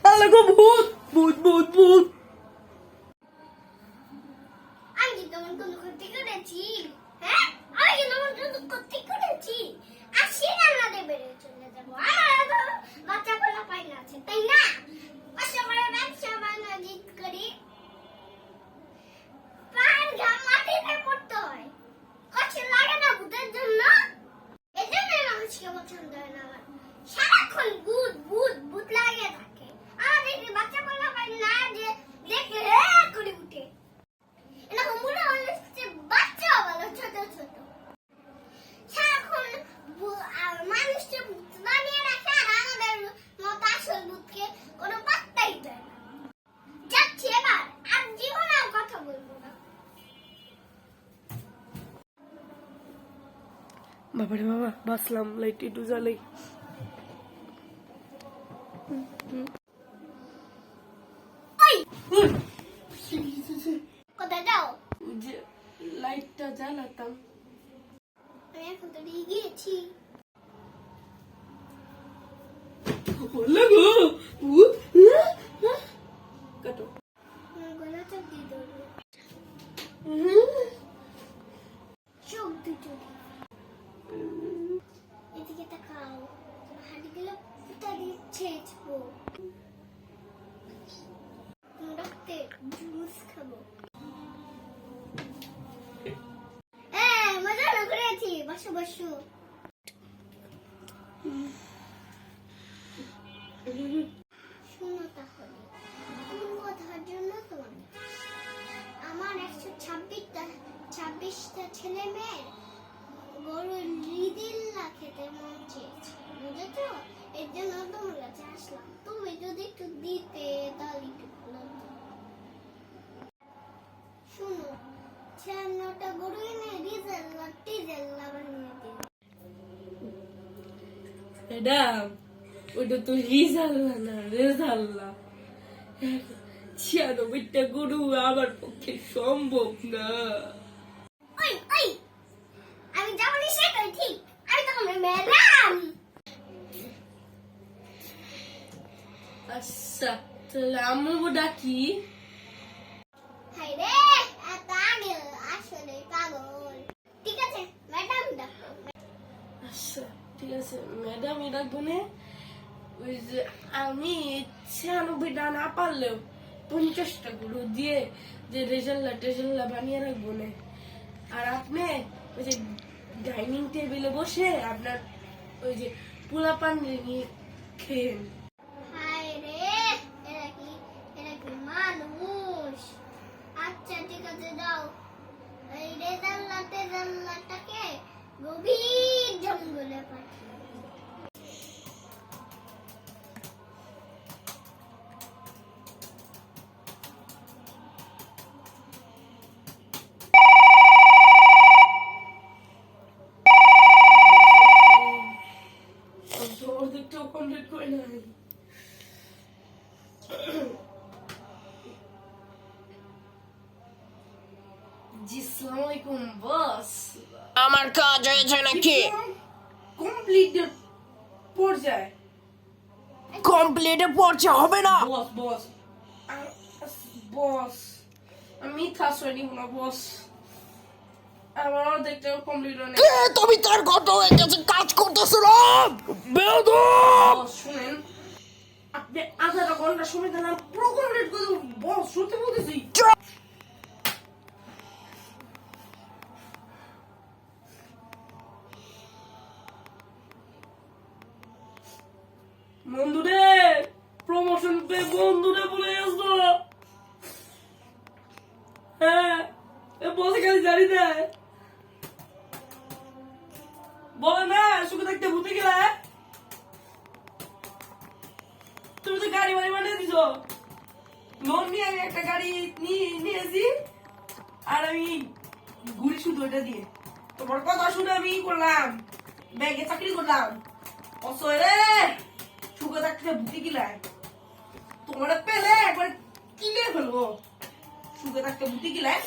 আল্লাহ গো, ভূত ভূত ভূত ভূত। আমি কি তোমার কোনো ক্ষতি করেছি? হ্যাঁ, আমি কি তোমার কোনো ক্ষতি করেছি? আসি রান্নাতে বেরিয়ে চলে যাবো। আমার তো বাচ্চা কোলা পাই না আছে, তাই না? কষ্ট করে ব্যবসা বাণিজ্য করি, পায়ের ঘাম মাটিতে পড়তে হয়। কষ্ট লাগে না ভূতের জন্য? এই জন্যই মানুষকে পছন্দ হয় না আমার। সারাক্ষণ ভূত ভূত ভূত লাগিয়ে থাকে। আমাদের কি বাচ্চা কোলা পাই না যে দেখলে করে উঠে? এরকম মনে হয় যে বাচ্চা বলো ছোট ছোট। সারাক্ষণ মানুষকে ভূত বানিয়ে রাখে, আর আমাদের মতো আসল ভূতকে কোনো পাত্তাই দেয় না। যাচ্ছি এবার, আর জীবনেও কথা বলবো না। বাবারে বাবা, বাসলাম, লাইট একটু জ্বালাই। ওই, কোথায় যাও? যে লাইটটা জ্বালাতাম। আমি এখন তো দিয়ে গিয়েছি। আল্লাহ গো, ভূত। কাটো। আমার গলা চাপ দিয়ে ধরবে। চোখ দুটো এদিকে তাকাও। হাঁটি গেলে ফুটা দিয়ে ছেঁচবো। রক্তে জুস খাবো। হ্যাঁ, মজা না করেছি। বসো বসো। শুনো তাহলে, কোন কথার জন্য তোমার আমার 126টা ছেলে মেয়ের গরুর লিদিল্লা খেতে মন চেয়েছে, বুঝেছো? এর জন্য তোমার কাছে আসলাম। তুমি যদি একটু দিতে তাহলে একটু ভালো হতো। শুনো, 56টা গরু এনে টিজেল্লা বানিয়ে দিন। ম্যাডাম, ওটা তো রিজাল্লা না, রেজাল্লা। 96টা গরু আমার পক্ষে সম্ভব না। ওই ওই, আমি যেমন সেটাই ঠিক। আমি তো আমার ম্যাডাম। আচ্ছা, তাহলে আমরা ডাকি। হাই রে, এত আগে আসলে পাগল। ঠিক আছে, ম্যাডাম ডাকো। আচ্ছা ঠিক আছে, ম্যাডামই ডাকবো না। ওই যে আমি 96টা না পারলেও 50টা গরু দিয়ে যে রেজাল্লা বানিয়ে রাখবো না। আর আপনি ওই যে ডাইনিং টেবিলে বসে আপনার ওই যে পোলাপান নিয়ে খেয়েন। হাই রে, এরা কি মানুষ? আচ্ছা ঠিক আছে, যাও। এই রেজাল্লাটাকে গভীর জঙ্গলে পাঠিয়ে। অর্ধেকটাও কমপ্লিট করে নাই। জি আসসালামু আলাইকুম বস। আমার কাজ হয়েছে নাকি? কমপ্লিট পর্যায়ে। কমপ্লিটে পড়ছে হবে না। বস বস বস, আমি মিথ্যা আশ্রয় নিব না বস। আমার অর্ধেকটাও কমপ্লিট হয় নাই। কে তুমি? তার কত হয়ে গেছে, কাজ করতেছো না বেয়াদব। বস শুনেন, আপনি আধা ঘন্টা সময় দেন, আমি পুরো কমপ্লিট করে দেবো বস, সত্যি বলতেছি। বন্ধুরে, প্রমোশন পে বন্ধুরে বলে আসতো। হ্যাঁ, বসে খালি জানি দেয়, বলে না সুখে থাকতে ভূতে গেলা। তুমি তো গাড়ি বাড়ি বানিয়ে দিছ। লোন নিয়ে আমি একটা গাড়ি নিয়েছি, আর আমি ঘুরি শুধু ওইটা দিয়ে। তোমার কথা শুনে আমি করলাম, ব্যাংকে চাকরি করলাম। অসয় রে, সুখে থাকতে ভূতে গেলায়। তোমার পেলে একবার কিনে ফেলবো। সুখে থাকতে ভূতে গেলায়।